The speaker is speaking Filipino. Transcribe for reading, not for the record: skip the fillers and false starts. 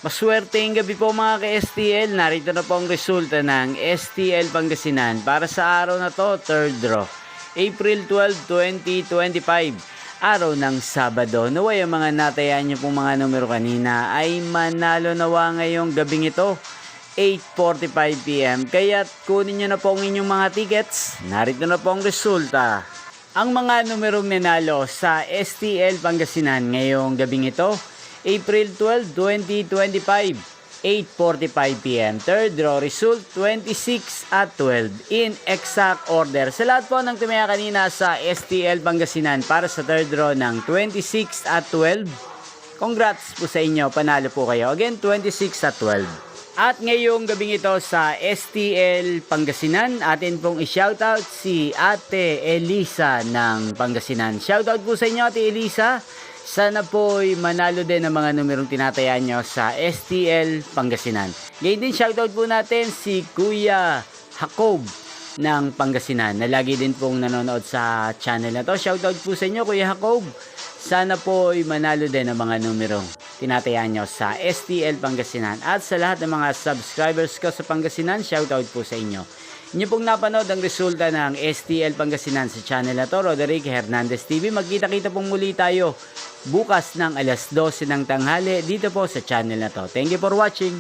Maswerteng gabi po mga ka-STL. Narito na po ang resulta ng STL Pangasinan para sa araw na to, third draw. April 12, 2025. Araw ng Sabado. Naway ang mga natayan niyo pong mga numero kanina ay manalo nawa ngayong gabing ito. 8:45 PM. Kaya't kunin niyo na po ang inyong mga tickets. Narito na po ang resulta. Ang mga numerong nanalo sa STL Pangasinan ngayong gabing ito, April 12, 2025, 8:45 PM. Third draw result, 26 at 12 in exact order. Sa lahat po ng tumaya kanina sa STL Pangasinan para sa third draw ng 26 at 12, congrats po sa inyo, panalo po kayo. Again, 26 at 12. At ngayong gabing ito sa STL Pangasinan, atin pong i-shoutout si Ate Elisa ng Pangasinan. Shoutout po sa inyo, Ate Elisa. Sana po'y manalo din ang mga numerong tinatayaan nyo sa STL Pangasinan. Ngayon din shoutout po natin si Kuya Jacob ng Pangasinan na lagi din pong nanonood sa channel na to. Shoutout po sa inyo, Kuya Jacob. Sana po'y manalo din ang mga numerong tinatayaan nyo sa STL Pangasinan. At sa lahat ng mga subscribers ko sa Pangasinan, shoutout po sa inyo. Inyo pong napanood ang resulta ng STL Pangasinan sa channel na to, Roderick Hernandez TV. Magkita-kita pong muli tayo bukas ng alas 12 ng tanghali dito po sa channel na to. Thank you for watching.